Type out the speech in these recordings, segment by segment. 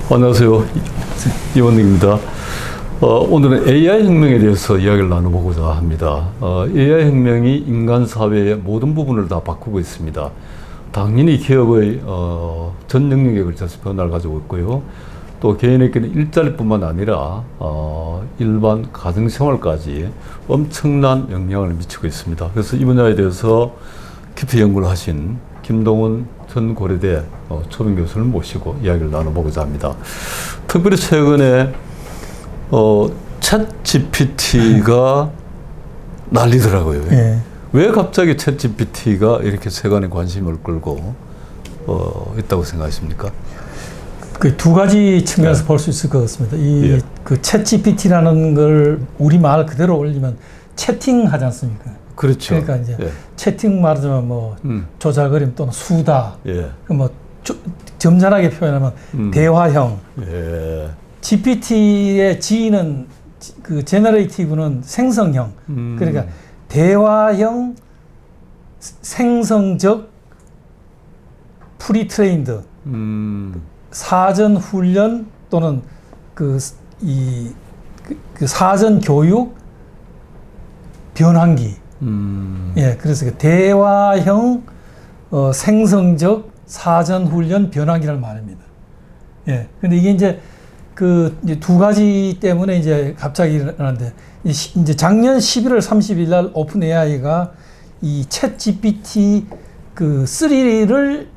안녕하세요. 이원익입니다. 오늘은 AI 혁명에 대해서 이야기를 나눠보고자 합니다. AI 혁명이 인간 사회의 모든 부분을 다 바꾸고 있습니다. 당연히 기업의 전 영역에 걸쳐서 변화를 가지고 있고요. 또 개인에게는 일자리뿐만 아니라 일반 가정생활까지 엄청난 영향을 미치고 있습니다. 그래서 이 분야에 대해서 깊이 연구를 하신 김동훈 전 고려대 초빙 교수를 모시고 이야기를 나눠보고자 합니다. 특별히 최근에 챗 GPT가 난리더라고요. 예. 왜 갑자기 챗 GPT가 이렇게 세간의 관심을 끌고 있다고 생각하십니까? 그 두 가지 측면에서 네. 볼 수 있을 것 같습니다. 예. 그 챗 GPT라는 걸 우리말 그대로 올리면 채팅하지 않습니까? 그렇죠. 그러니까 이제 예. 채팅 말하자면 뭐 조잘거림 또는 수다, 예. 뭐 점잖하게 표현하면 대화형. 예. GPT의 G는 그 제너레이티브는 생성형. 그러니까 대화형, 생성적, 프리트레인드, 사전 훈련 또는 그 사전 교육, 변환기. 예, 그래서 그 대화형, 생성적, 사전 훈련, 변환기라는 말입니다. 예, 근데 이게 이제 이제 두 가지 때문에 이제 갑자기 일어나는데, 이제 작년 11월 30일 날 오픈 AI가 이 챗 GPT 그 3를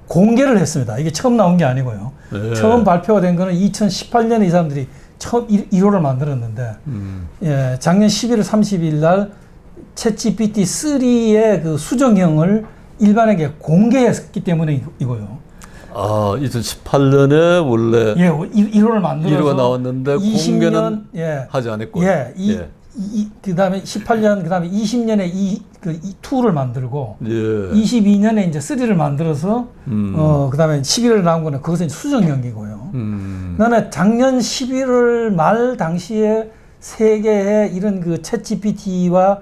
공개를 했습니다. 이게 처음 나온 게 아니고요. 네. 처음 발표가 된 거는 2018년에 이 사람들이 처음 1호를 만들었는데, 예, 작년 11월 30일 날 챗 GPT 3의 그 수정형을 일반에게 공개했기 때문에 이거요. 2018년에 원래 예, 1호를 만들어서 1호가 나왔는데 20년, 공개는 예, 하지 않았고. 예, 그다음에 18년, 그다음에 20년에 이 2를 만들고, 예. 22년에 이제 3를 만들어서 그다음에 11월에 나온 거는 그것은 수정형이고요. 나는 작년 11월 말 당시에 세계에 이런 그 챗 GPT와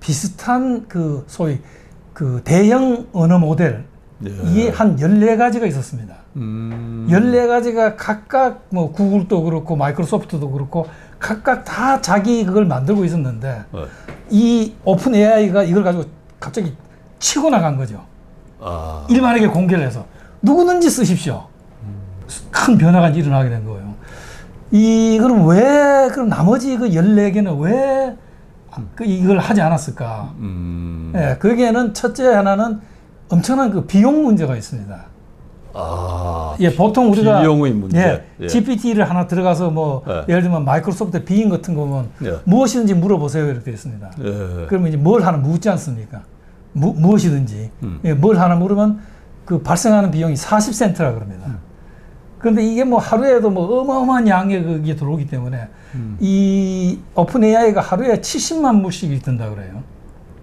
비슷한 그 소위 그 대형 언어 모델, 예. 이게 한 14가지가 있었습니다. 14가지가 각각 뭐 구글도 그렇고 마이크로소프트도 그렇고 각각 다 자기 그걸 만들고 있었는데, 이 오픈 AI가 이걸 가지고 갑자기 치고 나간 거죠. 일반에게 공개를 해서 누구든지 쓰십시오. 큰 변화가 일어나게 된 거예요. 그럼 왜, 그럼 나머지 그 14개는 왜 이걸 하지 않았을까? 예, 거기에는 첫째 하나는 엄청난 그 비용 문제가 있습니다. 예, 보통 우리가 비용의 문제. 예. GPT를 하나 들어가서 뭐 예를 들면 마이크로소프트 빙 같은 거 보면 무엇이든지 물어보세요 이렇게 되어 있습니다. 그러면 이제 뭘 하나 묻지 않습니까? 무엇이든지 예, 뭘 하나 물으면 그 발생하는 비용이 40센트라 그럽니다. 그런데 이게 뭐 하루에도 뭐 어마어마한 양의 그게 들어오기 때문에 이 오픈 AI가 하루에 70만 불씩 든다 그래요.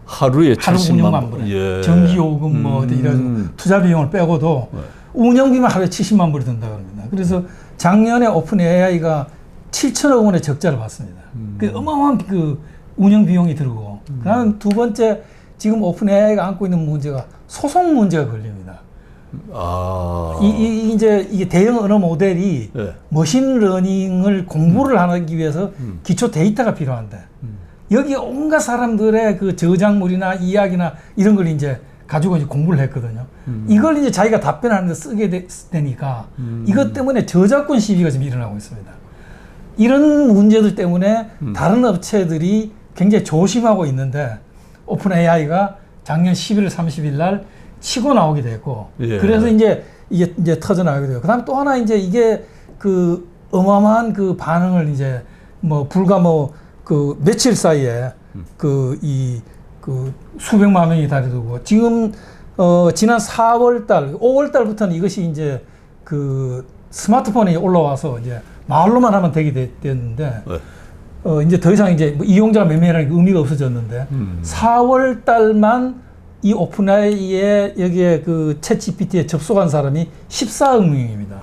하루에 하루 70만 운영만 불에. 예. 전기요금 뭐 이래가지고 투자 비용을 빼고도 운영비만 하루에 70만 불이 든다 그럽니다. 그래서 작년에 오픈 AI가 7천억 원의 적자를 봤습니다. 그 어마어마한 그 운영 비용이 들고, 그다음 두 번째 지금 오픈 AI가 안고 있는 문제가 소송 문제가 걸립니다. 이제 이게 대형 언어 모델이 머신러닝을 공부를 하기 위해서 기초 데이터가 필요한데, 여기 온갖 사람들의 그 저작물이나 이야기나 이런 걸 이제 가지고 이제 공부를 했거든요. 이걸 이제 자기가 답변하는데 쓰게 되니까 이것 때문에 저작권 시비가 지금 일어나고 있습니다. 이런 문제들 때문에 다른 업체들이 굉장히 조심하고 있는데, 오픈 AI가 작년 11월 30일 날 치고 나오게 됐고, 그래서 이제 이게 터져 나오게 되고, 그다음에 또 하나 이제 이게 그 어마어마한 그 반응을 이제 뭐 불과 뭐 그 며칠 사이에 그 수백만 명이 달리고, 지금 지난 4월 달, 5월 달부터는 이것이 이제 그 스마트폰에 올라와서 이제 말로만 하면 되게 됐는데, 이제 더 이상 이제 뭐 이용자 매매라는 게 의미가 없어졌는데, 4월 달만 이 오픈AI에 여기에 그 챗 GPT에 접속한 사람이 14억 명입니다.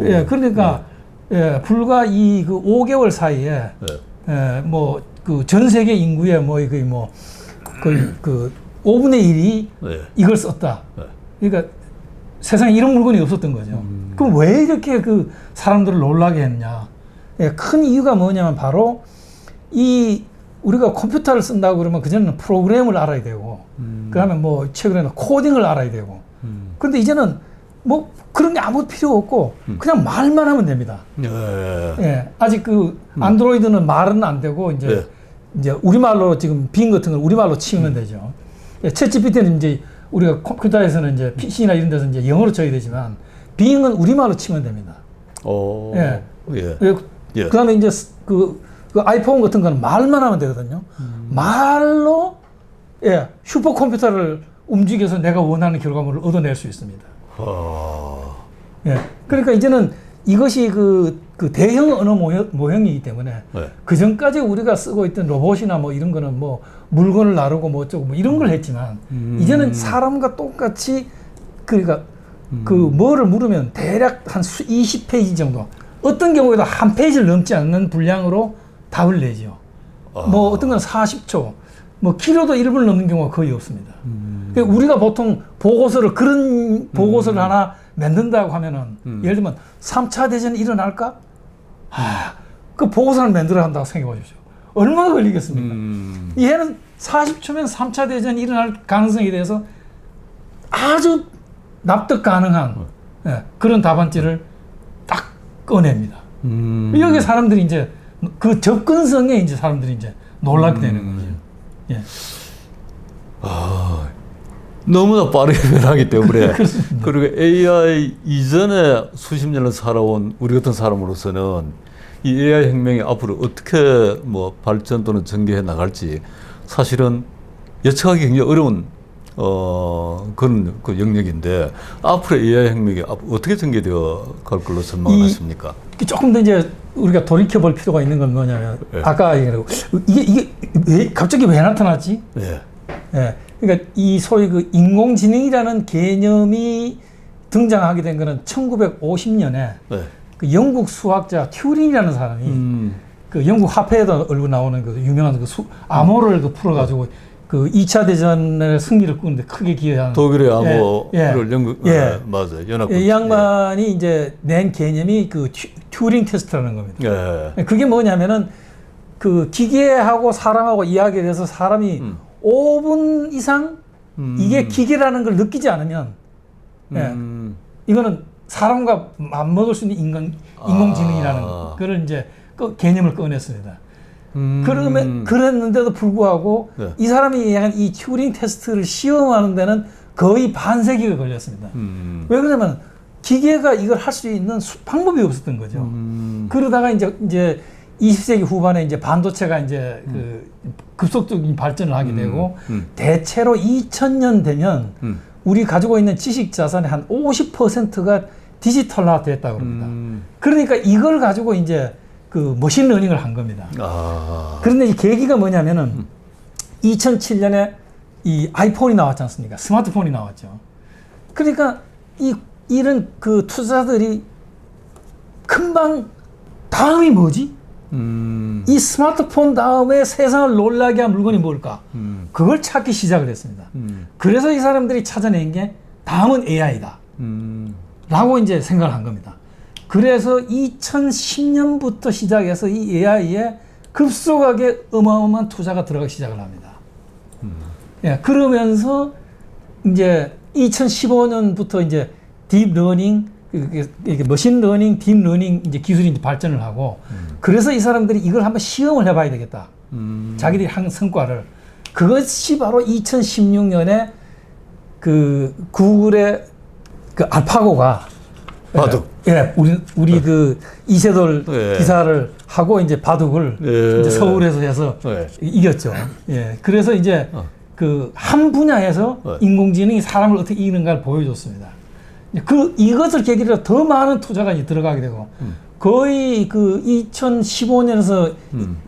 예, 그러니까 예, 불과 이 그 5개월 사이에 예, 뭐 그 전 세계 인구의 뭐 거의 그 5분의 1이 네. 이걸 썼다. 네. 그러니까 세상에 이런 물건이 없었던 거죠. 그럼 왜 이렇게 그 사람들을 놀라게 했냐? 예, 큰 이유가 뭐냐면 바로 이 우리가 컴퓨터를 쓴다고 그러면 그전에는 프로그램을 알아야 되고, 그다음에 뭐 최근에는 코딩을 알아야 되고, 그런데 이제는 뭐 그런 게 아무 필요 없고 그냥 말만 하면 됩니다. 예, 아직 그 안드로이드는 말은 안 되고 이제 우리말로 지금 빙 같은 걸 우리말로 치면 되죠. 예, 챗GPT는 이제 우리가 컴퓨터에서는 이제 PC나 이런 데서 이제 영어로 쳐야 되지만 빙은 우리말로 치면 됩니다. 예. 그다음에 이제 그 아이폰 같은 거는 말만 하면 되거든요. 말로 슈퍼컴퓨터를 움직여서 내가 원하는 결과물을 얻어낼 수 있습니다. 그러니까 이제는 이것이 그 대형 언어 모형이기 때문에 그 전까지 우리가 쓰고 있던 로봇이나 뭐 이런 거는 뭐 물건을 나르고 뭐 어쩌고 뭐 이런 걸 했지만 이제는 사람과 똑같이 그러니까 그 뭐를 물으면 대략 한 20페이지 정도, 어떤 경우에도 한 페이지를 넘지 않는 분량으로 답을 내죠. 뭐 어떤 건 40초, 뭐 길어도 1분을 넘는 경우가 거의 없습니다. 그러니까 우리가 보통 보고서를 그런 보고서를 하나 만든다고 하면은 예를 들면 3차 대전이 일어날까? 그 보고서를 만들어야 한다고 생각해 보십시오. 얼마나 걸리겠습니까? 얘는 40초면 3차 대전이 일어날 가능성에 대해서 아주 납득 가능한 그런 답안지를 딱 꺼냅니다. 여기 사람들이 이제 그 접근성에 이제 사람들이 이제 놀라게 되는 거죠. 예. 너무나 빠르게 변하기 때문에 그리고 AI 이전에 수십 년을 살아온 우리 같은 사람으로서는 이 AI 혁명이 앞으로 어떻게 뭐 발전 또는 전개해 나갈지 사실은 예측하기 굉장히 어려운 그런 그 영역인데 앞으로 AI 혁명이 어떻게 전개되어 갈 걸로 전망하십니까? 조금 더 이제 우리가 돌이켜 볼 필요가 있는 건 뭐냐면 아까 얘기하고 이게 왜 갑자기 왜 나타났지? 그러니까 이 소위 그 인공지능이라는 개념이 등장하게 된 거는 1950년에 그 영국 수학자 튜링이라는 사람이 그 영국 화폐에도 얼굴 나오는 그 유명한 그 암호를 그 풀어가지고 그 2차 대전의 승리를 꾸는데 크게 기여한 독일의 암호를 영국 맞아요. 연합국. 이 양반이 이제 낸 개념이 그 튜링 테스트라는 겁니다. 그게 뭐냐면은 그 기계하고 사람하고 이야기를 해서 사람이 5분 이상 이게 기계라는 걸 느끼지 않으면 이거는 사람과 맞먹을 수 있는 인공지능이라는 그걸 이제 그 개념을 꺼냈습니다. 그러면 그랬는데도 불구하고 이 사람이 약간 이 튜링 테스트를 시험하는 데는 거의 반세기가 걸렸습니다. 왜 그러냐면 기계가 이걸 할 수 있는 방법이 없었던 거죠. 그러다가 이제 20세기 후반에 이제 반도체가 이제 그 급속적인 발전을 하게 되고 대체로 2000년 되면 우리 가지고 있는 지식 자산의 한 50%가 디지털화 됐다고 합니다. 그러니까 이걸 가지고 이제 그 머신러닝을 한 겁니다. 그런데 이 계기가 뭐냐면은 2007년에 이 아이폰이 나왔지 않습니까? 스마트폰이 나왔죠. 그러니까 이런 그 투자들이 금방 다음이 뭐지? 이 스마트폰 다음에 세상을 놀라게 한 물건이 뭘까? 그걸 찾기 시작을 했습니다. 그래서 이 사람들이 찾아낸 게 다음은 AI다. 라고 이제 생각을 한 겁니다. 그래서 2010년부터 시작해서 이 AI에 급속하게 어마어마한 투자가 들어가기 시작을 합니다. 그러면서 이제 2015년부터 이제 딥러닝, 머신러닝, 딥러닝 이제 기술이 이제 발전을 하고 그래서 이 사람들이 이걸 한번 시험을 해봐야 되겠다. 자기들이 한 성과를. 그것이 바로 2016년에 그 구글의 그 알파고가 바둑. 우리 그 이세돌 기사를 하고 이제 바둑을 이제 서울에서 해서 이겼죠. 그래서 이제 그 한 분야에서 인공지능이 사람을 어떻게 이기는가를 보여줬습니다. 이것을 계기로 더 많은 투자가 이제 들어가게 되고 거의 그 2015년에서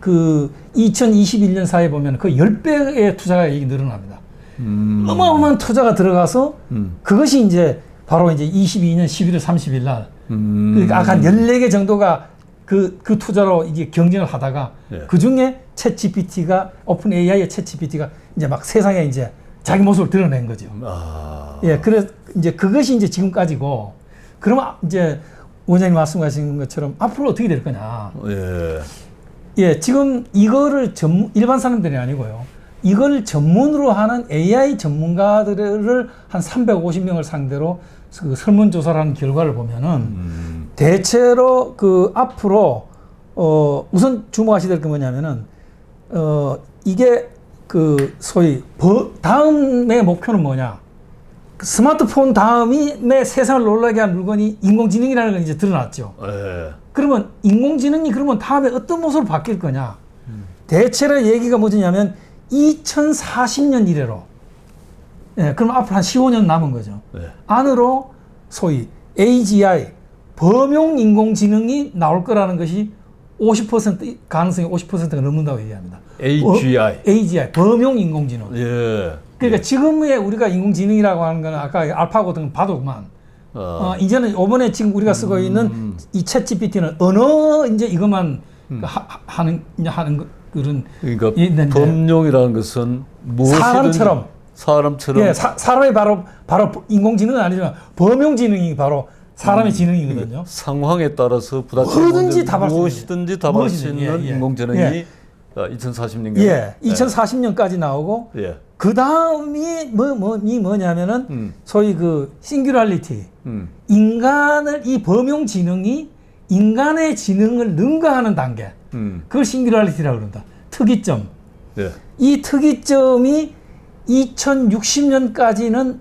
그 2021년 사이에 보면 그 10배의 투자가 이게 늘어납니다. 어마어마한 투자가 들어가서 그것이 이제 바로 이제 22년 11월 30일 날 그러니까 아까 한 14개 정도가 그 투자로 이제 경쟁을 하다가 그 중에 챗GPT가 오픈 AI의 챗GPT가 이제 막 세상에 이제 자기 모습을 드러낸 거죠. 예, 그래서 이제 그것이 이제 지금까지고, 그러면 이제 원장님 말씀하신 것처럼 앞으로 어떻게 될 거냐. 예. 예, 지금 이거를 일반 사람들이 아니고요. 이걸 전문으로 하는 AI 전문가들을 한 350명을 상대로 그 설문조사를 한 결과를 보면은 대체로 그 앞으로 우선 주목하셔야 될 게 뭐냐면은 이게 그 소위 다음의 목표는 뭐냐? 그 스마트폰 다음에 세상을 놀라게 한 물건이 인공지능이라는 건 이제 드러났죠. 예. 그러면 인공지능이 그러면 다음에 어떤 모습으로 바뀔 거냐? 대체로 얘기가 뭐냐면 2040년 이래로. 예, 그럼 앞으로 한 15년 남은 거죠. 네. 안으로 소위 AGI, 범용 인공지능이 나올 거라는 것이 50% 가능성이 50%가 넘는다고 얘기합니다. AGI. AGI, 범용 인공지능. 예. 그러니까 지금의 우리가 인공지능이라고 하는 거는 아까 알파고 같은 거 봐도만 이제는 이번에 지금 우리가 쓰고 있는 이 챗 GPT는 언어 이제 이것만 하는 그런 그러니까 있는데 범용이라는 것은 무엇이든지 사람처럼 예, 사람이 바로 인공지능은 아니지만 범용지능이 바로 사람의 지능이거든요. 상황에 따라서 뭐든지 답할 수 무엇이든지 답할 수 있는 인공지능이 2040년까지 예, 2040년까지 나오고 예. 그 다음이 뭐냐면은 소위 그 싱귤라리티 인간을 이 범용 지능이 인간의 지능을 능가하는 단계 그걸 싱귤라리티라고 그런다. 특이점. 예. 이 특이점이 2060년까지는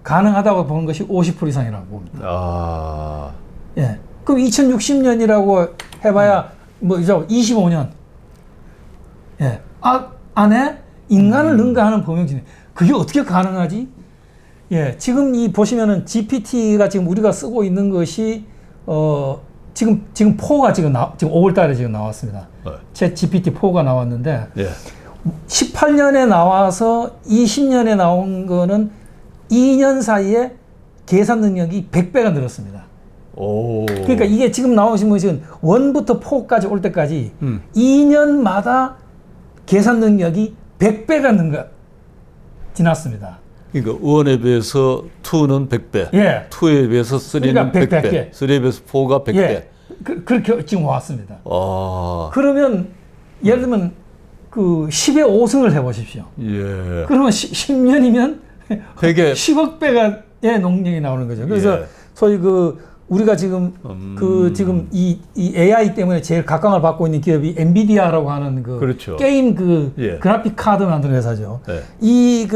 가능하다고 보는 것이 50% 이상이라고 봅니다. 아. 예. 그럼 2060년이라고 해봐야 뭐 이제 25년. 예. 안에 인간을 능가하는 범용지능. 그게 어떻게 가능하지? 예. 지금 이 보시면은 GPT가 지금 우리가 쓰고 있는 것이 지금 4가 지금 5월 달에 지금 나왔습니다. 챗 GPT 4가 나왔는데 예. 18년에 나와서 20년에 나온 거는 2년 사이에 계산 능력이 100배가 늘었습니다. 오. 그러니까 이게 지금 나오신 것은 1부터 4까지 올 때까지 2년마다 계산 능력이 100배가 지났습니다. 그러니까 1에 비해서 2는 100배, 예. 2에 비해서 3는 그러니까 100배, 3에 비해서 4가 100배. 예. 그렇게 지금 왔습니다. 아. 그러면 예를 들면 그 10의 5승을 해보십시오. 예. 그러면 10년이면 100에 10억 배의 농력이 나오는 거죠. 그래서 예. 소위 그 우리가 지금 지금 이 AI 때문에 제일 각광을 받고 있는 기업이 엔비디아라고 하는 그 그렇죠. 게임 예. 그래픽 카드 만드는 회사죠. 예. 이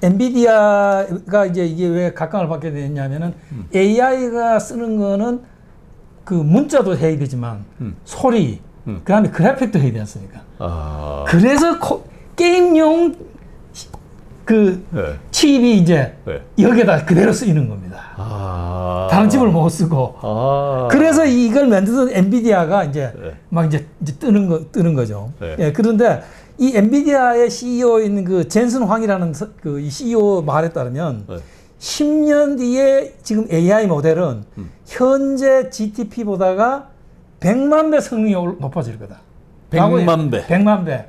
엔비디아가 이제 이게 왜 각광을 받게 됐냐면은 AI가 쓰는 거는 그 문자도 해야 되지만 소리, 그다음에 그래픽도 해야 되지 않습니까? 아. 그래서 게임용 그 예. 칩이 이제 예. 여기에다 그대로 쓰이는 겁니다. 아. 다른 칩을 못 쓰고. 아. 그래서 이걸 만드는 엔비디아가 이제 예. 막 이제 뜨는 거죠. 예. 예. 그런데 이 엔비디아의 CEO인 그 젠슨 황이라는 그 이 CEO 말에 따르면 예. 10년 뒤에 지금 AI 모델은 현재 GTP보다가 100만 배 성능이 높아질 거다. 100만 배. 100만 배.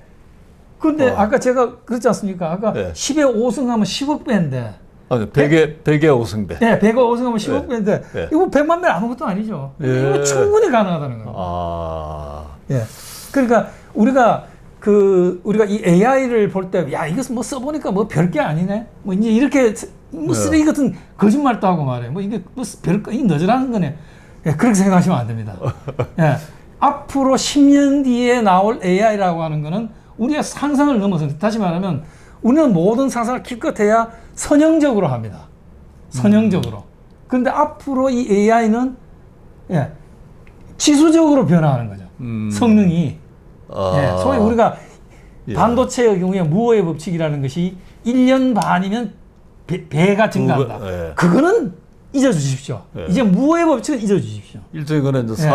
근데 아까 제가 그렇지 않습니까? 아까 네. 10에 5승 하면 10억 배인데. 아니, 100에 5승배. 네, 100에 5승 하면 10억 네. 배인데. 네. 이거 100만 배 아무것도 아니죠. 예. 이거 충분히 가능하다는 겁니다. 아. 예. 그러니까 우리가 이 AI를 볼 때, 야, 이거 뭐 써보니까 뭐 별게 아니네. 뭐 이제 이렇게 뭐 쓰레기 같은 거짓말도 하고 말해. 뭐 이게 뭐 별거, 이 너절한 거네. 예, 그렇게 생각하시면 안 됩니다. 예. 앞으로 10년 뒤에 나올 AI라고 하는 거는 우리가 상상을 넘어서, 다시 말하면 우리는 모든 상상을 기껏해야 선형적으로 합니다. 선형적으로. 그런데 앞으로 이 AI는 예, 지수적으로 변화하는 거죠. 성능이. 아. 예, 소위 우리가 예. 반도체의 경우에 무어의 법칙이라는 것이 1년 반이면 배가 증가한다. 예. 그거는 잊어주십시오. 예. 이제 무어의 법칙은 잊어주십시오. 일종의 그는 이제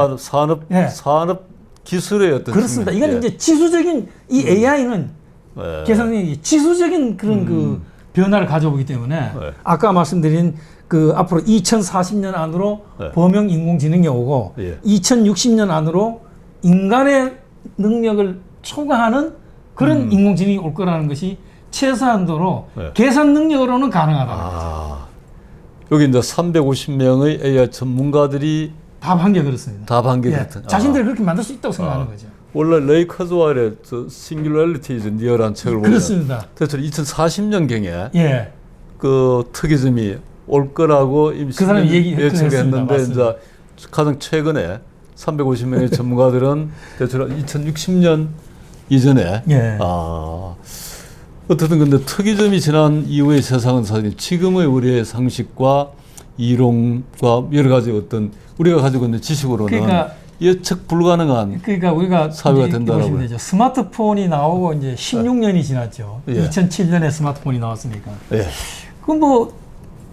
예. 산업 기술의 어떤 그렇습니다. 측면. 이건 예. 이제 지수적인 이 AI는 예. 계산력이 지수적인 그런 그 변화를 가져오기 때문에 예. 아까 말씀드린 그 앞으로 2040년 안으로 예. 범용 인공지능이 오고 예. 2060년 안으로 인간의 능력을 초과하는 그런 인공지능이 올 거라는 것이 최소한도로 네. 계산 능력으로는 가능하다. 아, 여기 이제 350명의 AI 전문가들이 답한 게 그렇습니다. 답한 게 예, 그렇다. 자신들이 그렇게 만들 수 있다고 생각하는 거죠. 원래 레이 카즈웰의 Singularity is Near라는 책을 보면 그렇습니다. 대체로 2040년경에 예. 그 특이점이 올 거라고 이미 그 사람이 예측을 했는데 맞습니다. 이제 가장 최근에 350명의 전문가들은 대체로 2060년 이전에 예. 어쨌든 근데 특이점이 지난 이후의 세상은 사실 지금의 우리의 상식과 이론과 여러 가지 어떤 우리가 가지고 있는 지식으로는 그러니까 예측 불가능한 그러니까 우리가 사회가 이제 된다라고요. 보시면 되죠. 스마트폰이 나오고 이제 16년이 지났죠. 예. 2007년에 스마트폰이 나왔으니까. 예. 그럼 뭐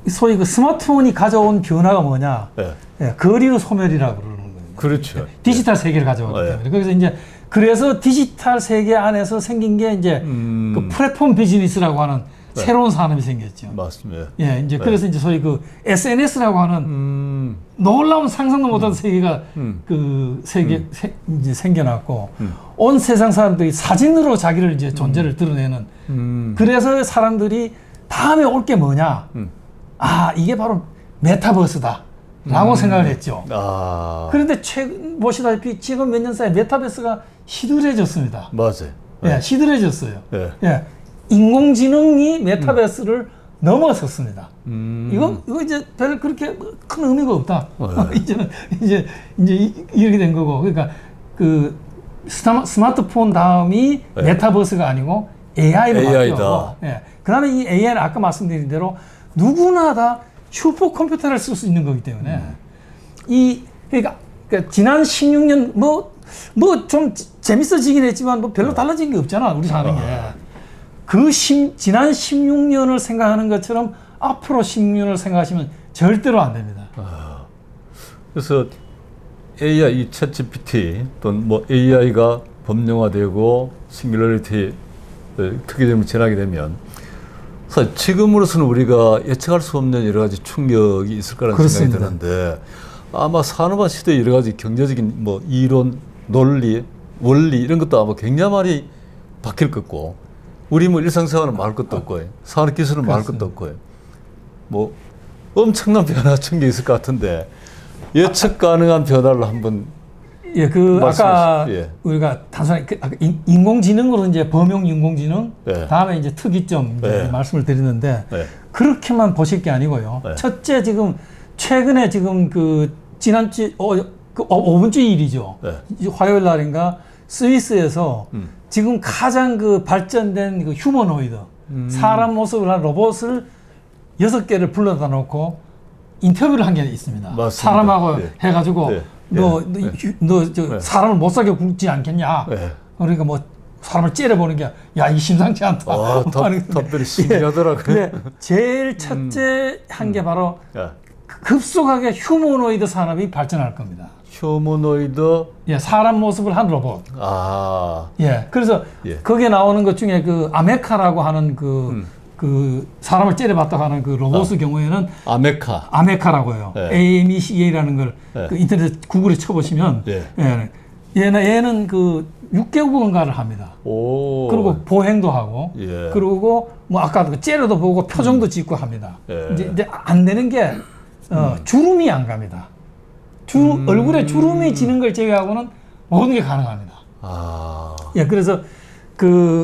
소위 그 스마트폰이 가져온 변화가 뭐냐? 예. 예, 거리의 소멸이라고 그러는 거예요. 그렇죠. 디지털 세계를 가져왔기 예. 때문에. 그래서 이제 그래서 디지털 세계 안에서 생긴 게 이제 그 플랫폼 비즈니스라고 하는 네. 새로운 산업이 생겼죠. 맞습니다. 예, 이제 네. 그래서 이제 소위 그 SNS라고 하는 놀라운 상상도 못한 세계가 그 세계 이제 생겨났고 온 세상 사람들이 사진으로 자기를 이제 존재를 드러내는 그래서 사람들이 다음에 올 게 뭐냐? 아, 이게 바로 메타버스다라고 생각을 했죠. 아, 그런데 최근 보시다시피 지금 몇 년 사이 메타버스가 시들해졌습니다. 맞아요. 예, 시들해졌어요. 예. 예, 인공지능이 메타버스를 넘어섰습니다. 이거 이제 별 그렇게 큰 의미가 없다. 이제 이렇게 된 거고, 그러니까 그 스마트폰 다음이 네. 메타버스가 아니고 AI로 AI다. 바뀌었고, 예, 그다음에 이 AI는 아까 말씀드린 대로 누구나 다 슈퍼컴퓨터를 쓸 수 있는 거기 때문에 그러니까 지난 16년 뭐 좀 재밌어지긴 했지만 뭐 별로 달라진 게 없잖아 우리 사는 게. 지난 16년을 생각하는 것처럼 앞으로 16년을 생각하시면 절대로 안 됩니다. 그래서 AI, 이 챗GPT 또는 뭐 AI가 법령화되고 싱귤러리티 특이점을 지나게 되면 사실 지금으로서는 우리가 예측할 수 없는 여러 가지 충격이 있을 거라는 그렇습니다. 생각이 드는데 아마 산업화 시대의 여러 가지 경제적인 뭐 이론, 논리, 원리 이런 것도 아마 굉장히 많이 바뀔 것고 우리 뭐 일상생활은 말할 것도 없고 산업기술은 말할 것도 없고 뭐 엄청난 변화천게 있을 것 같은데 예측 가능한 변화를 한번 예, 그 아까 예. 우리가 단순히 아까 인공지능으로 이제 범용 인공지능 예. 다음에 이제 특이점 이제 예. 말씀을 드리는데 예. 그렇게만 보실 게 아니고요. 예. 첫째 지금 최근에 지금 그 지난주 5분 주 일이죠. 예. 화요일 날인가 스위스에서 지금 가장 그 발전된 그 휴머노이드 사람 모습을 한 로봇을 6개를 불러다 놓고 인터뷰를 한 게 있습니다. 맞습니다. 사람하고 예. 해가지고 예. 너 예. 사람을 못 사게 굶지 않겠냐? 예. 그러니까 뭐 사람을 째려보는 게 야 이 심상치 않다. 답들이 신기하더라고요. 예. 제일 첫째 한 게 바로 예. 급속하게 휴머노이드 산업이 발전할 겁니다. 휴머노이드 예, 사람 모습을 한 로봇. 아 예, 그래서 예. 거기에 나오는 것 중에 그 아메카라고 하는 그 사람을 째려봤다고 하는 그 로봇의 경우에는 아메카 아메카라고 해요. 예. AMECA라는 걸 예. 그 인터넷 구글에 쳐보시면 예. 얘는 그 6개국어인가를 합니다. 오 그리고 보행도 하고, 예. 그리고 뭐 아까 그 째려도 보고 표정도 짓고 합니다. 예. 이제 안 되는 게 주름이 안 갑니다. 얼굴에 주름이 지는 걸 제외하고는 모든 게 가능합니다. 아 예, 그래서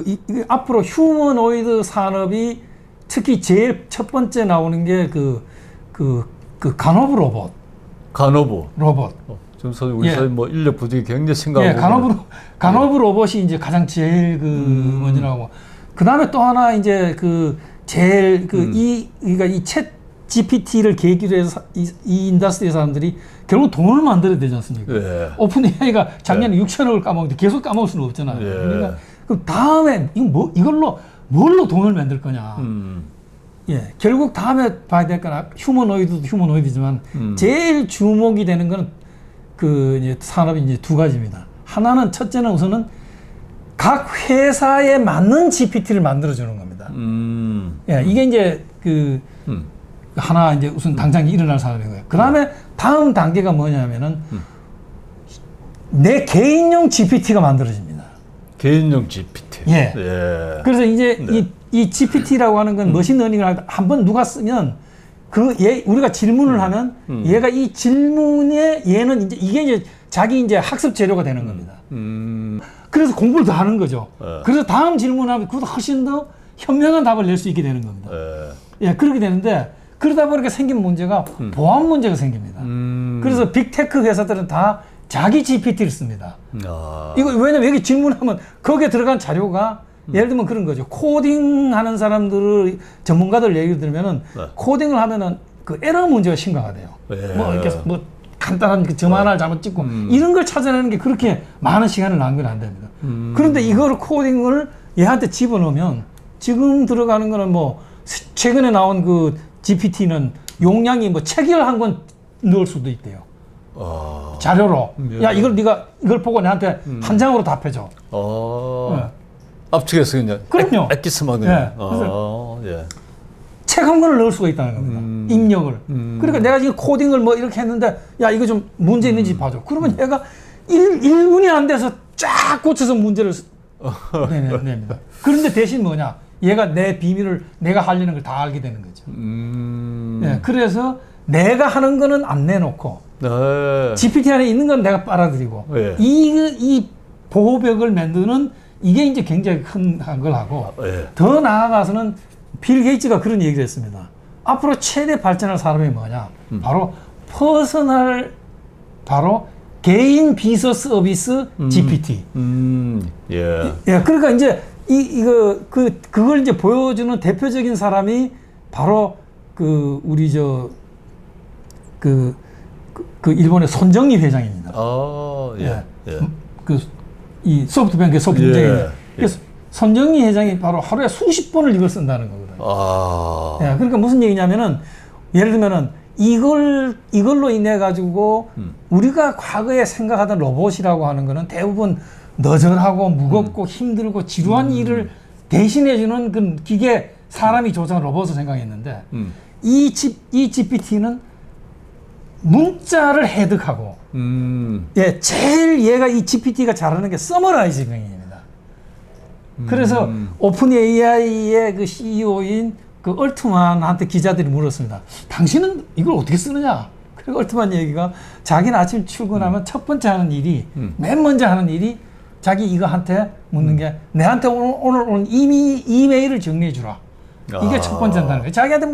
이 앞으로 휴머노이드 산업이 특히 제일 첫 번째 나오는 게 그 간호부 로봇. 지금 사실 우리 예. 사회 뭐 인력 부족이 굉장히 심각하고 예, 간호부 로봇이 이제 가장 제일 먼저 나오고, 그 다음에 또 하나 이제 제일 그러니까 이 챗 GPT를 계기로 해서 이 인더스트리 사람들이 결국 돈을 만들어야 되지 않습니까? 예. 오픈 AI가 작년에 6천억을 까먹는데 계속 까먹을 수는 없잖아요. 예. 그러니까 그 다음에 이걸로 뭘로 돈을 만들 거냐? 예, 결국 다음에 봐야 될 건 휴머노이드도 휴머노이드지만 제일 주목이 되는 거는 이제 산업이 이제 두 가지입니다. 하나는 첫째는 우선은 각 회사에 맞는 GPT를 만들어 주는 겁니다. 예, 이게 이제 하나 이제 우선 당장 일어날 사람이고요. 그 다음에 다음 단계가 뭐냐면은 내 개인용 GPT가 만들어집니다. 개인용 GPT 예. 그래서 이제 네. 이 GPT라고 하는 건 머신러닝을 한번 누가 쓰면 우리가 질문을 하면 얘가 이 질문에 얘는 이게 이제 자기 이제 학습 재료가 되는 겁니다. 그래서 공부를 더 하는 거죠. 그래서 다음 질문하면 그보다 훨씬 더 현명한 답을 낼 수 있게 되는 겁니다. 예, 그렇게 되는데 그러다 보니까 생긴 문제가 보안 문제가 생깁니다. 그래서 빅테크 회사들은 다 자기 GPT를 씁니다. 이거 왜냐면 여기 질문하면 거기에 들어간 자료가 예를 들면 그런 거죠. 코딩하는 사람들을 전문가들 얘기를 들으면은 코딩을 하면은 그 에러 문제가 심각하대요. 뭐 이렇게 뭐 간단한 그 점 하나를 잘못 찍고 이런 걸 찾아내는 게 그렇게 많은 시간을 낭비를 안 됩니다. 그런데 이거를 코딩을 얘한테 집어넣으면 지금 들어가는 거는 뭐 최근에 나온 그 GPT는 용량이 뭐 책을 한 권 넣을 수도 있대요. 자료로. 야, 네가 이걸 보고 나한테 한 장으로 답해줘. 압축해서 그냥. 그럼요. 엑기스만 그냥. 책 한 권을 넣을 수가 있다는 겁니다. 입력을. 그러니까 내가 지금 코딩을 뭐 이렇게 했는데, 야, 이거 좀 문제 있는지 봐줘. 그러면 얘가 1분이 안 돼서 쫙 고쳐서 문제를 냅니다. 그런데 대신 뭐냐? 얘가 내 비밀을 내가 하려는 걸 다 알게 되는 거죠. 네, 그래서 내가 하는 거는 안 내놓고 GPT 안에 있는 건 내가 빨아들이고 이 보호벽을 만드는 이게 이제 굉장히 큰 걸 하고 더 나아가서는 빌 게이츠가 그런 얘기를 했습니다. 앞으로 최대 발전할 사람이 뭐냐? 바로 바로 개인 비서 서비스 GPT. 그러니까 이제 그걸 이제 보여주는 대표적인 사람이 바로 우리 일본의 손정희 회장입니다. 이 소프트뱅크의 소프트뱅크. 그래서 손정희 회장이 바로 하루에 수십 번을 이걸 쓴다는 거거든요. 그러니까 무슨 얘기냐면은 예를 들면은 이걸로 인해 가지고 우리가 과거에 생각하던 로봇이라고 하는 거는 대부분 너절하고 무겁고 힘들고 지루한 일을 대신해주는 그 기계 사람이 조작한 로봇을 생각했는데 이 GPT는 문자를 해득하고 제일 얘가 이 GPT가 잘하는 게 서머라이징입니다. 그래서 오픈 AI의 그 CEO인 그 얼트만한테 기자들이 물었습니다. 당신은 이걸 어떻게 쓰느냐? 그리고 얼트만 얘기가 자기는 아침 출근하면 첫 번째 하는 일이 맨 먼저 하는 일이 자기 이거한테 묻는 게 내한테 오늘 온 이메일을 정리해 주라. 이게 첫 번째 한다는 거예요. 자기한테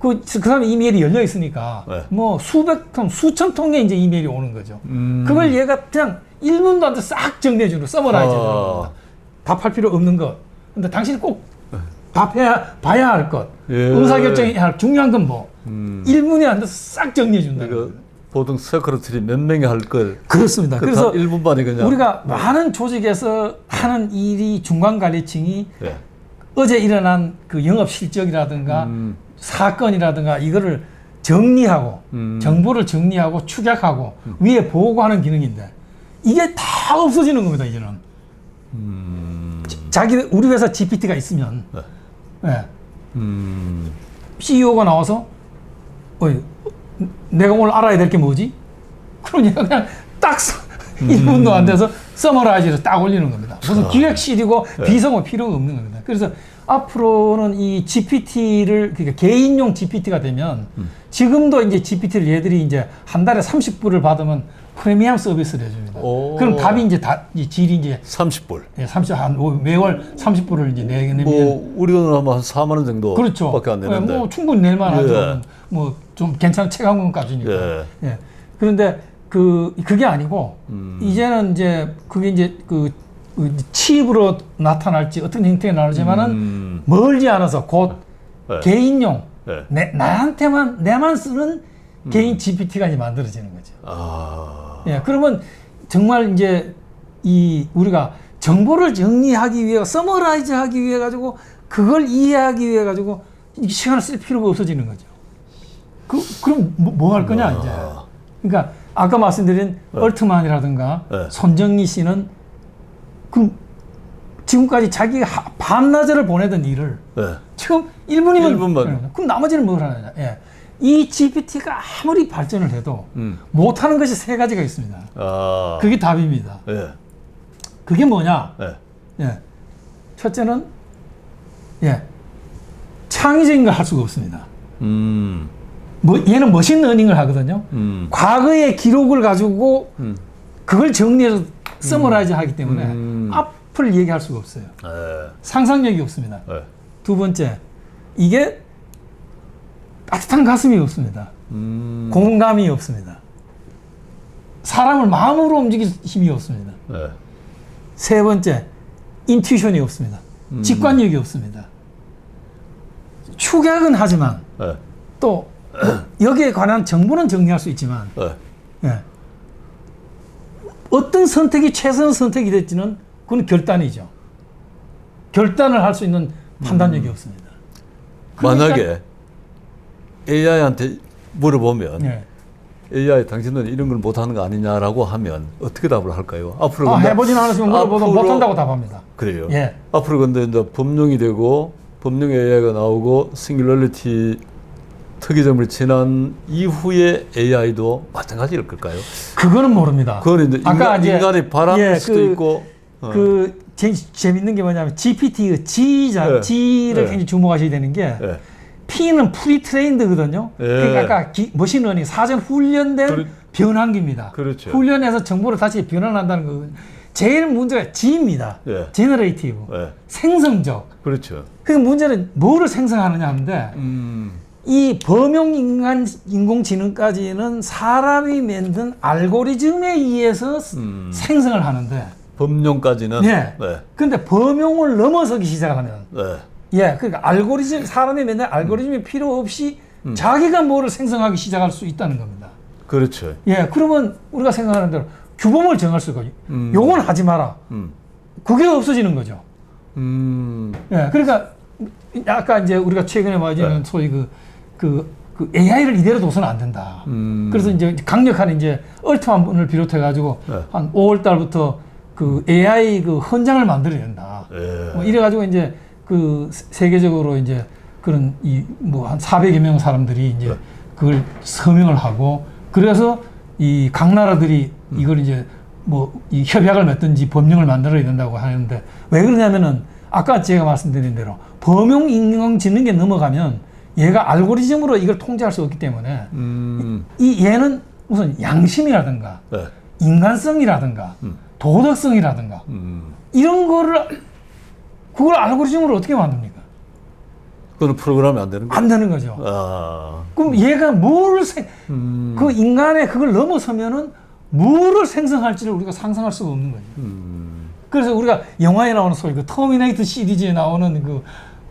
그 사람 이메일이 열려 있으니까 뭐 수백 통, 수천 통의 이제 이메일이 오는 거죠. 그걸 얘가 그냥 1분도 안 돼 싹 정리해 주는 서머라이즈. 답할 필요 없는 것. 근데 당신이 꼭 봐야 할 것. 의사결정해야 할 중요한 건 뭐. 1분이 안 돼서 싹 정리해 준다. 보통 세크러터리 몇 명이 할 걸. 그렇습니다. 그래서 1분 만에 그냥. 우리가 많은 조직에서 하는 일이 중간 관리층이 어제 일어난 그 영업 실적이라든가 사건이라든가 이거를 정리하고 정보를 정리하고 축약하고 위에 보고하는 기능인데 이게 다 없어지는 겁니다. 이제는. 우리 회사 GPT가 있으면 CEO가 나와서 내가 오늘 알아야 될 게 뭐지? 그러니까 그냥 딱 1분도 안 돼서 서머라이즈를 딱 올리는 겁니다. 무슨 기획실이고 비서가 필요가 없는 겁니다. 그래서 앞으로는 이 GPT를 그러니까 개인용 GPT가 되면 지금도 이제 GPT를 얘들이 이제 한 달에 30불을 받으면 프리미엄 서비스를 해줍니다. 그럼 답이 이제 이 질이 이제 30불. 예, 매월 30불을 이제 내면 우리 돈으로 하면 한 4만 원 정도 그렇죠. 밖에 안 되는데. 뭐 충분히 낼 만하죠. 뭐 좀 괜찮은 책 한 권 값이니까. 그런데 그게 아니고 이제는 이제 그게 이제 그 칩으로 나타날지 어떤 형태가 나오지만은 멀지 않아서 곧 개인용 내만 쓰는 개인 GPT가 이제 만들어지는 거죠. 그러면 정말 이제 우리가 정보를 정리하기 위해 서머라이즈하기 위해 가지고 그걸 이해하기 위해 가지고 시간을 쓸 필요가 없어지는 거죠. 그럼 뭐 할 거냐 이제. 그러니까 아까 말씀드린 얼트만이라든가 손정희 씨는 지금까지 자기가 반나절을 보내던 일을 지금 1분이면 1분만. 그럼 나머지는 뭘 하느냐. 이 GPT가 아무리 발전을 해도 못하는 것이 3가지가 있습니다. 그게 답입니다. 그게 뭐냐? 첫째는 예, 창의적인 걸 할 수가 없습니다. 음. 얘는 머신러닝을 하거든요. 과거의 기록을 가지고 그걸 정리해서 서머라이즈 하기 때문에 앞을 얘기할 수가 없어요. 상상력이 없습니다. 두 번째, 이게 따뜻한 가슴이 없습니다. 공감이 없습니다. 사람을 마음으로 움직일 힘이 없습니다. 세 번째, 인투이션이 없습니다. 직관력이 없습니다. 축약은 하지만 또 여기에 관한 정보는 정리할 수 있지만 예. 어떤 선택이 최선 선택이 될지는 그건 결단이죠. 결단을 할 수 있는 판단력이 없습니다. 그러니까, 만약에 AI한테 물어보면 예. AI 당신은 이런 걸 못하는 거 아니냐라고 하면 어떻게 답을 할까요? 앞으로 해보진 않았으면 물어보도 앞으로- 못한다고 답합니다. 그래요. 예. 앞으로 근데 이제 법령이 되고 법령 AI가 나오고 싱귤러리티 특이점을 지난 이후에 AI도 마찬가지일 걸까요? 그거는 모릅니다. 그건 이제 아까 이제 인간의 바람일 예, 수도 있고. 재밌는 게 뭐냐면 GPT의 G를 예. 굉장히 주목하셔야 되는 게 예. P는 프리트레인드거든요. 예. 그러니까 아까 머신러닝 사전 훈련된 변환기입니다. 그렇죠. 훈련해서 정보를 다시 변환한다는 거거든요. 제일 문제가 G입니다. 예. 제너레이티브. 예. 생성적. 그렇죠. 그 문제는 뭐를 생성하느냐 하는데 이 범용 인공지능까지는 사람이 만든 알고리즘에 의해서 생성을 하는데 법령까지는. 네. 근데 범용을 넘어서기 시작하면 예, 그러니까 사람이 만든 알고리즘이 필요 없이 자기가 뭐를 생성하기 시작할 수 있다는 겁니다. 그렇죠. 예, 그러면 우리가 생각하는 대로 규범을 정할 수가 요건 하지 마라. 그게 없어지는 거죠. 예, 그러니까 아까 이제 우리가 최근에 말하는 소위 그 AI를 이대로 둬서는 안 된다. 그래서 이제 강력한 이제 얼트만을 비롯해 가지고 한 5월 달부터 그 AI 그 헌장을 만들어야 된다. 뭐 이래 가지고 이제 그 세계적으로 이제 그런 이 뭐 한 400여 명 사람들이 이제 그걸 서명을 하고 그래서 이 각 나라들이 이걸 이제 뭐 이 협약을 맺든지 법령을 만들어야 된다고 하는데 왜 그러냐면은 아까 제가 말씀드린 대로 범용 인공지능에 넘어가면 얘가 알고리즘으로 이걸 통제할 수 없기 때문에 이 얘는 우선 양심이라든가 인간성이라든가 도덕성이라든가 이런 거를 그걸 알고리즘으로 어떻게 만듭니까? 그건 프로그램이 안 되는 거예요. 안 되는 거죠. 그럼 얘가 그 인간의 그걸 넘어서면은 뭐를 생성할지를 우리가 상상할 수가 없는 거죠. 그래서 우리가 영화에 나오는 소리, 그 터미네이터 시리즈에 나오는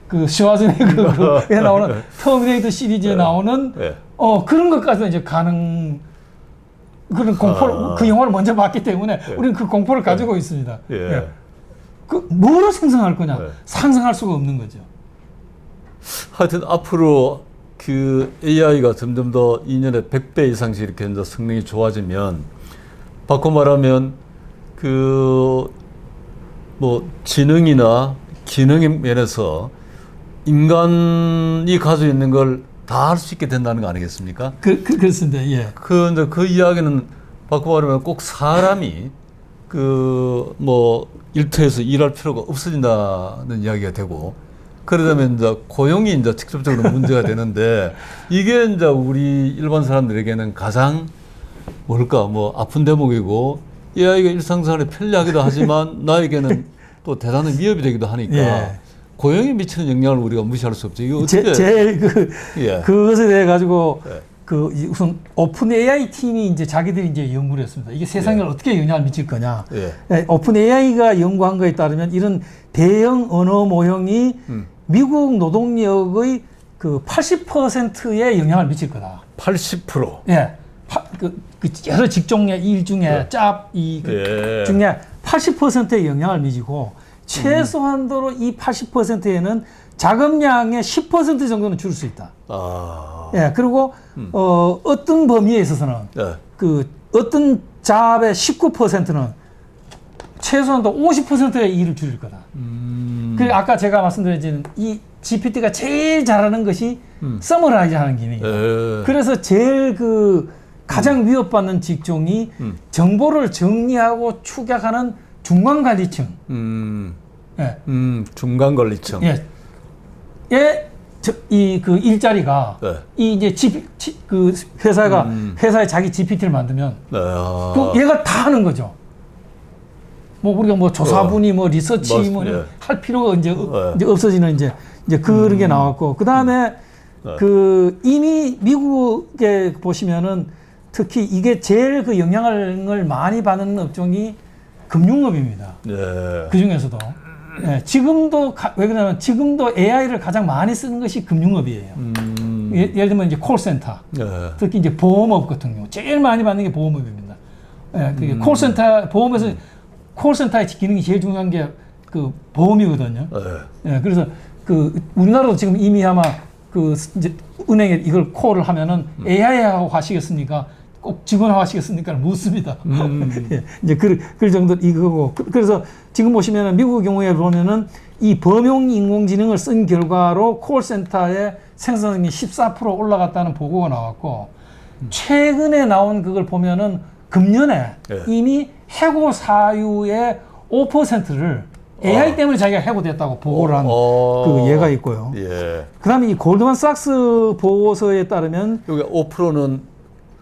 그 슈와르제네거에 나오는 터미네이터 시리즈에 나오는 그런 것까지는 이제 그런 공포를 그 영화를 먼저 봤기 때문에 우리는 그 공포를 가지고 있습니다. 예. 그 뭐를 생성할 거냐? 상상할 수가 없는 거죠. 하여튼 앞으로 그 AI가 점점 더 2년에 100배 이상씩 이렇게 이제 성능이 좋아지면 바꿔 말하면 그 뭐 지능이나 기능의 면에서 인간이 가지고 있는 걸 다 할 수 있게 된다는 거 아니겠습니까? 그렇습니다. 예. 이제 그 이야기는 바꿔 말하면 꼭 사람이 그 뭐 일터에서 일할 필요가 없어진다는 이야기가 되고 그러다면 이제 고용이 이제 직접적으로 문제가 되는데 이게 이제 우리 일반 사람들에게는 가장 뭘까 뭐 아픈 대목이고 AI가 일상생활에 편리하기도 하지만 나에게는 또 대단한 위협이 되기도 하니까 예. 고용에 미치는 영향을 우리가 무시할 수 없죠. 이거 어떻게? 제일 그것에 대해 가지고 예. 우선 오픈 AI 팀이 이제 자기들이 이제 연구를 했습니다. 이게 세상에 어떻게 영향을 미칠 거냐. 오픈 AI가 연구한 거에 따르면 이런 대형 언어 모형이 미국 노동력의 그 80%에 영향을 미칠 거다. 80%. 예. 그 여러 직종의 일 중에 중에 80%의 영향을 미치고 최소한도로 이 80%에는 작업량의 10% 정도는 줄일 수 있다. 예. 그리고 어떤 범위에 있어서는 그 어떤 잡의 19%는 최소한도 50%의 일을 줄일 거다. 그리고 아까 제가 말씀드린 이 GPT가 제일 잘하는 것이 서머라이즈 하는 기능이에요. 그래서 제일 가장 위협받는 직종이 정보를 정리하고 축약하는 중간관리층. 중간관리층. 예. 그 일자리가 네. 이 이제 그 회사가 회사에 자기 GPT를 만들면 네. 그 얘가 다 하는 거죠. 뭐 우리가 뭐 조사분이 뭐 리서치 뭐 예. 할 필요가 이제 없어지는 이제 그런 게 나왔고 그 다음에 그 이미 미국에 보시면은 특히 이게 제일 그 영향을 많이 받는 업종이 금융업입니다. 네. 그 중에서도 예, 지금도 왜 그러냐면 지금도 AI를 가장 많이 쓰는 것이 금융업이에요. 예를 들면 이제 콜센터, 네. 특히 이제 보험업 같은 경우 제일 많이 받는 게 보험업입니다. 예, 그게 콜센터 보험에서 콜센터의 기능이 제일 중요한 게 그 보험이거든요. 네. 예, 그래서 그 우리나라도 지금 이미 아마 그 이제 은행에 이걸 콜을 하면은 AI하고 하시겠습니까? 꼭 직원하고 하시겠습니까? 묻습니다. 예, 이제 그 정도 이거고. 그래서 지금 보시면은 미국 경우에 보면은 이 범용 인공지능을 쓴 결과로 콜센터의 생산성이 14% 올라갔다는 보고가 나왔고 최근에 나온 그걸 보면은 금년에 예. 이미 해고 사유의 5%를 AI 때문에 자기가 해고됐다고 보고를 한 그 예가 있고요. 예. 그다음에 이 골드만삭스 보고서에 따르면 여기 5%는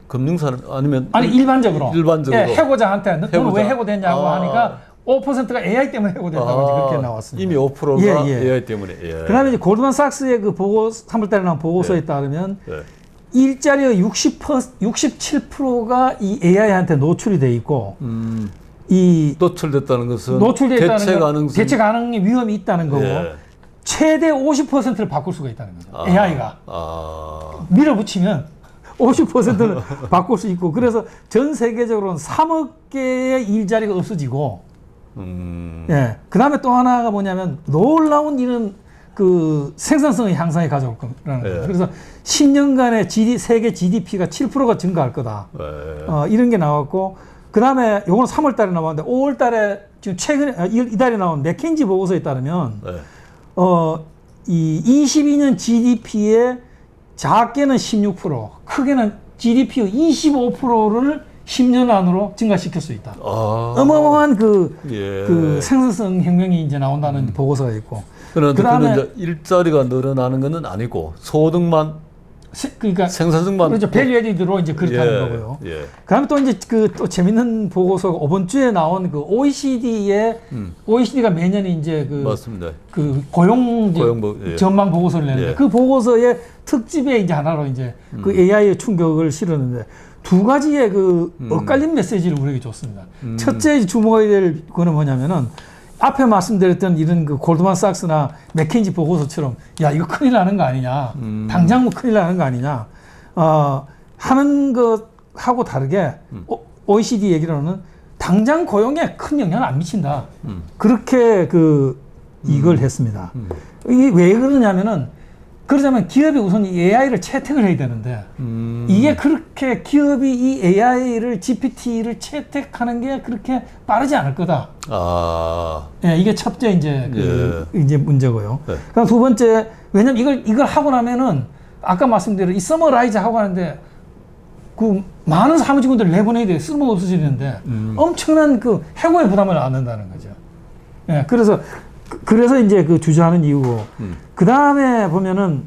금융사는 아니면 아니 일반적으로 일반적으로 예, 해고자한테 너는 왜 해고됐냐고 아. 하니까 5%가 AI 때문에 해고됐다고 이제 그렇게 나왔습니다. 이미 5%가 예, 예. AI 때문에. 예. 그다음에 이제 골드만삭스의 그 보고 3월달에 나온 보고서에 따르면 예. 일자리의 67%가 이 AI한테 노출이 돼 있고 이 노출됐다는 것은 노출됐다는 대체 가능성 대체 가능의 위험이 있다는 거고 예. 최대 50%를 바꿀 수가 있다는 거죠. AI가 밀어붙이면 50%는 바꿀 수 있고 그래서 전 세계적으로는 3억 개의 일자리가 없어지고 예. 그다음에 또 하나가 뭐냐면 놀라운 이런 그 생산성의 향상에 가져올 거라는 거죠. 예. 그래서 10년간의 세계 GDP가 7%가 증가할 거다. 예. 이런 게 나왔고 그다음에 요거는 3월 달에 나왔는데 5월 달에 지금 최근에 이달에 나온 맥킨지 보고서에 따르면 예. 이 22년 GDP의 작게는 16%, 크게는 GDP의 25%를 10년 안으로 증가시킬 수 있다. 어마어마한 그 생산성 혁명이 이제 나온다는 보고서가 있고. 그다음에 이제 일자리가 늘어나는 것은 아니고 소득만 그러니까 생산성만 그렇죠. 밸류 에디드로 이제 그렇게 하는 거고요. 예. 그다음에 또 이제 그 또 재밌는 보고서가 이번 주에 나온 그 OECD의 OECD가 매년 이제 그 맞습니다. 그 고용 예. 전망 보고서를 내는데 예. 그 보고서의 특집의 이제 하나로 이제 그 AI의 충격을 실었는데 두 가지의 그 엇갈린 메시지를 우리에게 줬습니다. 첫째 주목해야 될 거는 뭐냐면은 앞에 말씀드렸던 이런 그 골드만삭스나 맥킨지 보고서처럼 야 이거 큰일 나는 거 아니냐, 당장 뭐 큰일 나는 거 아니냐 하는 것하고 다르게 OECD 얘기로는 당장 고용에 큰 영향을 안 미친다. 그렇게 이걸 했습니다. 이게 왜 그러냐면은 그러자면 기업이 우선 이 AI를 채택을 해야 되는데 이게 그렇게 기업이 이 AI를 GPT를 채택하는 게 그렇게 빠르지 않을 거다. 예, 이게 첫째 이제 이제 문제고요. 네. 그럼 두 번째 왜냐면 이걸 하고 나면은 아까 말씀드린 이 서머라이즈 하고 하는데 그 많은 사무직원들 내보내야 돼 쓸모 없어지는데 엄청난 그 해고의 부담을 안는다는 거죠. 예, 그래서 이제 그 주저하는 이유고 그 다음에 보면은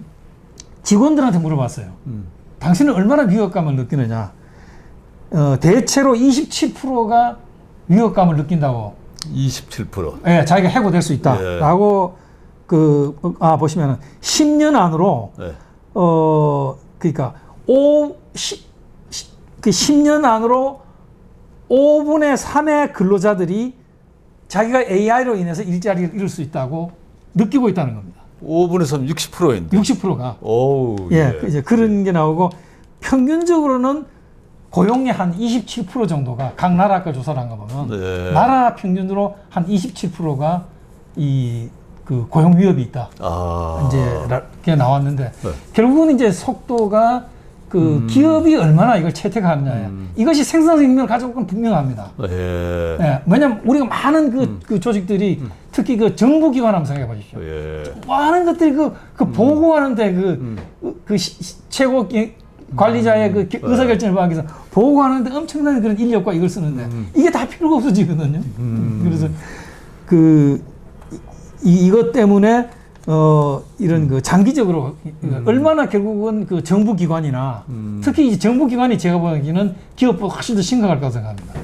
직원들한테 물어봤어요. 당신은 얼마나 위협감을 느끼느냐? 대체로 27%가 위협감을 느낀다고. 27%. 예, 자기가 해고될 수 있다라고 보시면은 10년 안으로 네. 그러니까 10년 안으로 5분의 3의 근로자들이 자기가 AI로 인해서 일자리를 잃을 수 있다고 느끼고 있다는 겁니다. 5분의 3 60%인데. 60%가. 오, 예, 이제 그런 게 나오고 평균적으로는 고용의 한 27% 정도가 각 나라 아까 조사를 한 거 보면 네. 나라 평균으로 한 27%가 그 고용 위협이 있다. 이제 이렇게 나왔는데 결국은 이제 속도가 그 기업이 얼마나 이걸 채택하느냐예요. 이것이 생산성 혁명을 가져올 건 분명합니다. 예, 왜냐면 우리가 많은 그 조직들이 특히 그 정부기관 한번 생각해 보십시오. 많은 것들이 그 보고하는데 최고 관리자의 그 의사결정을 받기 위해서 보고하는데 엄청난 그런 인력과 이걸 쓰는데 이게 다 필요가 없어지거든요. 그래서 이것 때문에 이런 그 장기적으로 얼마나 결국은 그 정부 기관이나 특히 이제 정부 기관이 제가 보기에는 기업보다 훨씬 더 심각할 거라고 생각합니다.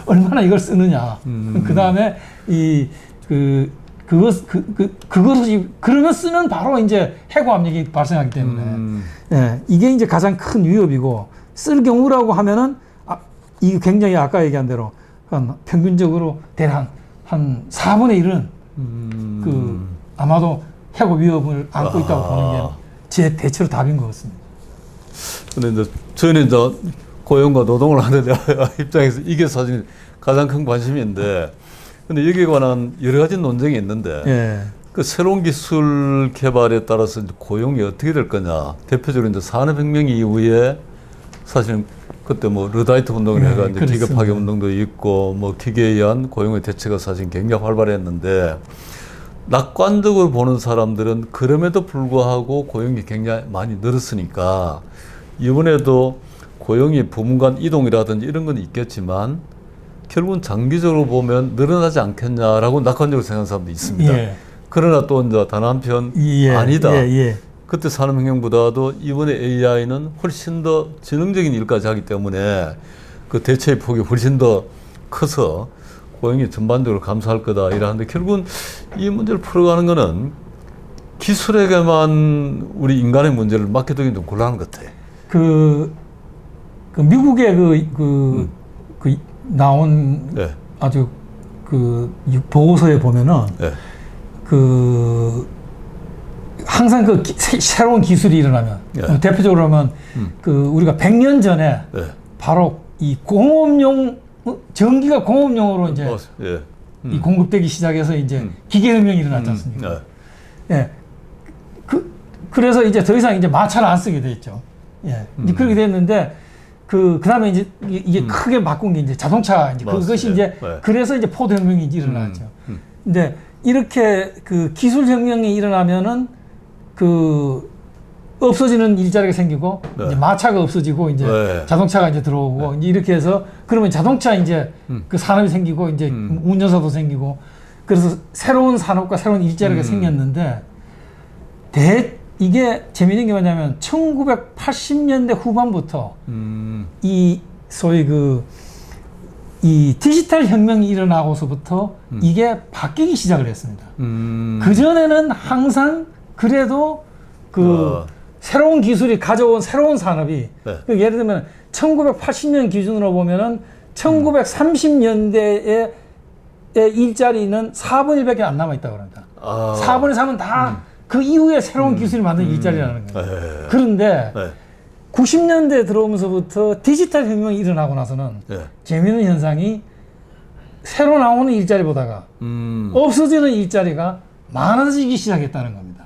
얼마나 이걸 쓰느냐. 그 다음에 그것이 그러면 쓰면 바로 이제 해고 압력이 발생하기 때문에 예, 이게 이제 가장 큰 위협이고 쓸 경우라고 하면은 이게 굉장히 아까 얘기한 대로 한 평균적으로 대략 한 4분의 1은 아마도 해고 위협을 안고 있다고 보는 게 제 대체로 답인 것 같습니다. 근데 이제 저는 이제 고용과 노동을 하는 입장에서 이게 사실 가장 큰 관심인데, 근데 여기에 관한 여러 가지 논쟁이 있는데, 예. 그 새로운 기술 개발에 따라서 이제 고용이 어떻게 될 거냐. 대표적으로 이제 산업혁명 이후에 사실은 그때 뭐 르다이트 운동을 해가 이제 기계 파괴 운동도 있고 뭐 기계에 의한 고용의 대체가 사실 굉장히 활발했는데, 낙관적으로 보는 사람들은 그럼에도 불구하고 고용이 굉장히 많이 늘었으니까 이번에도 고용이 부문간 이동이라든지 이런 건 있겠지만 결국은 장기적으로 보면 늘어나지 않겠냐라고 낙관적으로 생각하는 사람도 있습니다. 예. 그러나 또 이제 단 한편 아니다. 그때 산업혁명보다도 이번에 AI는 훨씬 더 지능적인 일까지 하기 때문에 그 대체의 폭이 훨씬 더 커서 고용이 전반적으로 감소할 거다 이러는데, 결국은 이 문제를 풀어가는 거는 기술에게만 우리 인간의 문제를 맡겨두기는 좀 곤란한 것 같아. 그 미국의 나온 네. 아주 그 보고서에 보면은 네. 항상 새로운 기술이 일어나면 네. 대표적으로 하면 우리가 100년 전에 네. 바로 이 공업용 전기가 공업용으로 이제 예. 이 공급되기 시작해서 이제 기계혁명이 일어났지 않습니까? 예. 그래서 이제 더 이상 이제 마차를 안 쓰게 됐죠. 예. 이제 그렇게 됐는데 그다음에 이제 이게 크게 바꾼 게 이제 자동차 이제 그것이 이제 그래서 이제 포드 혁명이 이루어졌죠. 근데 이렇게 그 기술 혁명이 일어나면은 없어지는 일자리가 생기고 이제 마차가 없어지고 이제 자동차가 이제 들어오고 이제 이렇게 해서 그러면 자동차 이제 그 산업이 생기고 이제 운전사도 생기고 그래서 새로운 산업과 새로운 일자리가 생겼는데 이게 재미있는 게 뭐냐면 1980년대 후반부터 이 소위 이 디지털 혁명이 일어나고서부터 이게 바뀌기 시작을 했습니다. 그전에는 항상 그래도 새로운 기술이 가져온 새로운 산업이 예를 들면 1980년 기준으로 보면은 1930년대의 일자리는 4분의 1밖에 안 남아 있다고 그럽니다. 4분의 3은 다 그 이후에 새로운 기술이 만든 일자리라는 거예요. 그런데 90년대 들어오면서부터 디지털 혁명이 일어나고 나서는 재미있는 현상이 새로 나오는 일자리보다가 없어지는 일자리가 많아지기 시작했다는 겁니다.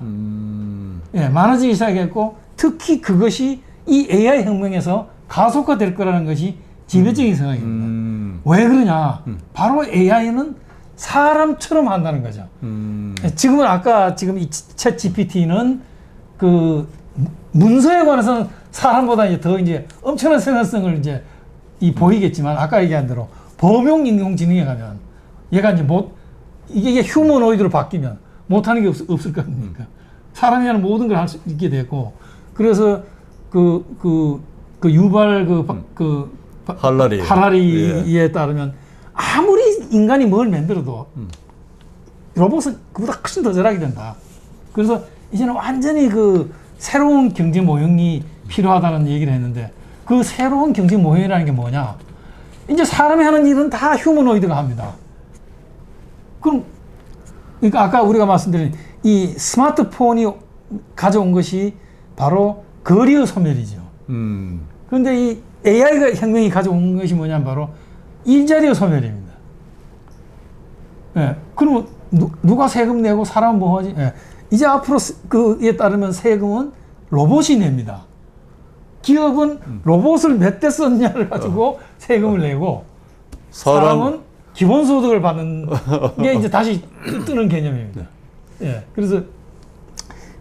예, 많아지기 시작했고 특히 그것이 이 AI 혁명에서 가속화될 거라는 것이 지배적인 생각입니다. 왜 그러냐? 바로 AI는 사람처럼 한다는 거죠. 지금은 지금 이 챗 GPT는 그 문서에 관해서는 사람보다 이제 더 이제 엄청난 생산성을 이제 보이겠지만 아까 얘기한 대로 범용 인공지능에 가면 얘가 이제 이게 휴머노이드로 바뀌면 못하는 게 없을 거 아닙니까? 사람이 하는 모든 걸 할 수 있게 되고 그래서 유발 하라리에 따르면 아무리 인간이 뭘 만들어도 로봇은 그보다 훨씬 더 잘하게 된다. 그래서 이제는 완전히 새로운 경제 모형이 필요하다는 얘기를 했는데 그 새로운 경제 모형이라는 게 뭐냐? 이제 사람이 하는 일은 다 휴머노이드가 합니다. 그러니까 아까 우리가 말씀드린 이 스마트폰이 가져온 것이 바로 거리의 소멸이죠. 그런데 이 AI가 혁명이 가져온 것이 뭐냐면 바로 일자리의 소멸입니다. 예. 그러면 누가 세금 내고 사람은 뭐 하지? 예. 이제 앞으로 그에 따르면 세금은 로봇이 냅니다. 기업은 로봇을 몇 대 썼냐를 가지고 세금을 내고 사람은 기본소득을 받는 게 이제 다시 뜨는 개념입니다. 예. 그래서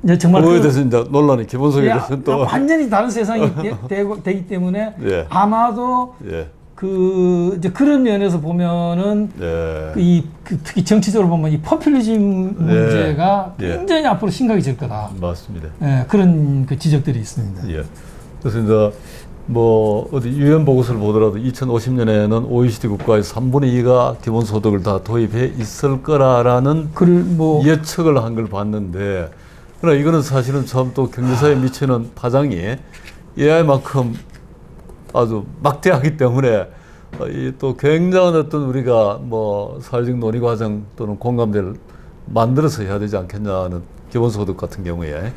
이제 정말 그거에 대해서 이제 논란이 기본소득에 대해서 또 완전히 다른 세상이 되기 때문에 아마도 이제 그런 면에서 보면은 네. 특히 정치적으로 보면 이 포퓰리즘 네. 문제가 네. 굉장히 앞으로 심각해질 거다. 맞습니다. 예, 그런 그 지적들이 있습니다. 예. 그래서 이제 뭐 어디 유엔 보고서를 보더라도 2050년에는 OECD 국가의 3분의 2가 기본소득을 다 도입해 있을 거라라는 뭐 예측을 한 걸 봤는데, 그러나 이거는 사실은 참 또 경제사에 미치는 파장이 AI만큼 아주 막대하기 때문에 이 또 굉장한 어떤 우리가 뭐 사회적 논의 과정 또는 공감대를 만들어서 해야 되지 않겠냐는 기본소득 같은 경우에.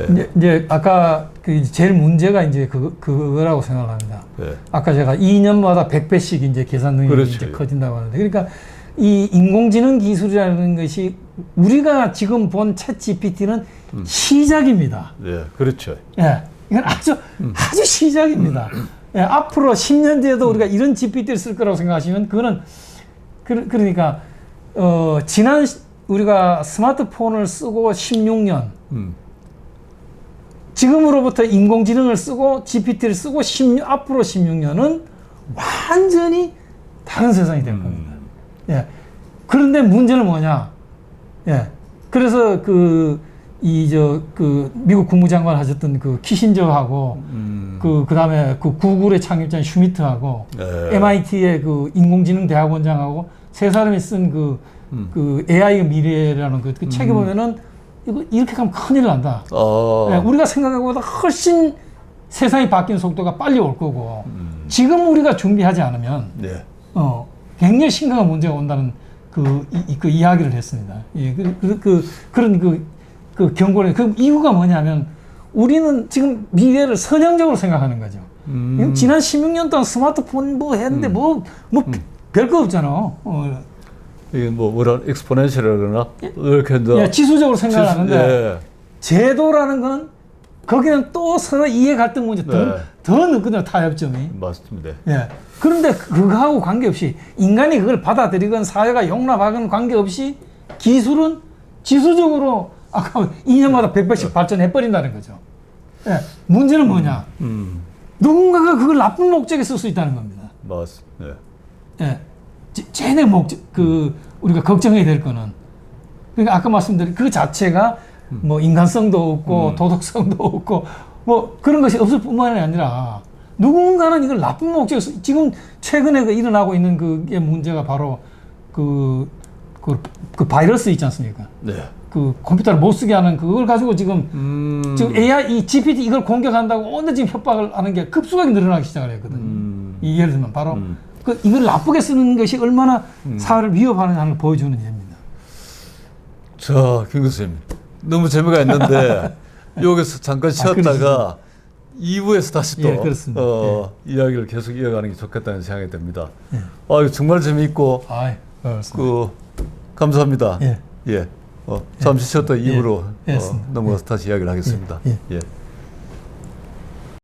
네. 이제 아까 그 제일 문제가 이제 그거라고 생각을 합니다. 네. 아까 제가 2년마다 100배씩 이제 계산 능력이 그렇죠. 이제 커진다고 하는데, 그러니까 이 인공지능 기술이라는 것이 우리가 지금 본 챗 GPT는 시작입니다. 네, 그렇죠. 예, 이건 아주 시작입니다. 예, 앞으로 10년 뒤에도 우리가 이런 GPT를 쓸 거라고 생각하시면 그거는 그러니까 지난 우리가 스마트폰을 쓰고 16년. 지금으로부터 인공지능을 쓰고 GPT를 쓰고 앞으로 16년은 완전히 다른 세상이 될 겁니다. 예. 그런데 문제는 뭐냐? 예. 그래서 미국 국무장관 하셨던 그 키신저하고 그다음에 그 구글의 창립자인 슈미트하고 MIT의 그 인공지능 대학원장하고 세 사람이 쓴 그 AI의 미래라는 그 책에 보면은 이렇게 가면 큰일 난다. 예, 우리가 생각한 것보다 훨씬 세상이 바뀌는 속도가 빨리 올 거고, 지금 우리가 준비하지 않으면, 네. 굉장히 심각한 문제가 온다는 그 이야기를 했습니다. 예, 그런 경고를, 그 이유가 뭐냐면, 우리는 지금 미래를 선형적으로 생각하는 거죠. 지난 16년 동안 스마트폰 뭐 했는데 별거 없잖아. 이게 뭐라 엑스포넨셜이라 그러나 이렇게 이제 예, 지수적으로 생각을 하는데 예. 제도라는 건 거기는 또 서로 이해 갈등 문제 더 늦거든요, 타협점이. 맞습니다. 예. 그런데 그거하고 관계없이 인간이 그걸 받아들이건 사회가 용납하건 관계없이 기술은 지수적으로 아까 2년마다 100배씩 발전해 버린다는 거죠. 예. 문제는 뭐냐? 누군가가 그걸 나쁜 목적에 쓸 수 있다는 겁니다. 맞습니다. 예. 제일 목적 우리가 걱정해야 될 거는, 그러니까 아까 말씀드린 그 자체가 뭐 인간성도 없고 도덕성도 없고 뭐 그런 것이 없을 뿐만이 아니라 누군가는 이걸 나쁜 목적에 지금 최근에 일어나고 있는 그게 문제가 바로 그 바이러스 있지 않습니까? 네. 그 컴퓨터를 못 쓰게 하는 그걸 가지고 지금 AI 이 GPT 이걸 공격한다고 오늘 지금 협박을 하는 게 급속하게 늘어나기 시작을 했거든요. 예를 들면 바로 이걸 나쁘게 쓰는 것이 얼마나 사회를 위협하느냐를 보여주는 예입니다. 자, 김 교수님, 너무 재미가 있는데 여기서 잠깐 쉬었다가 2부에서 다시 또 이야기를 계속 이어가는 게 좋겠다는 생각이 듭니다. 아, 정말 재미있고 감사합니다. 예. 잠시 쉬었다 2부로 넘어가서 다시 이야기를 하겠습니다. 예.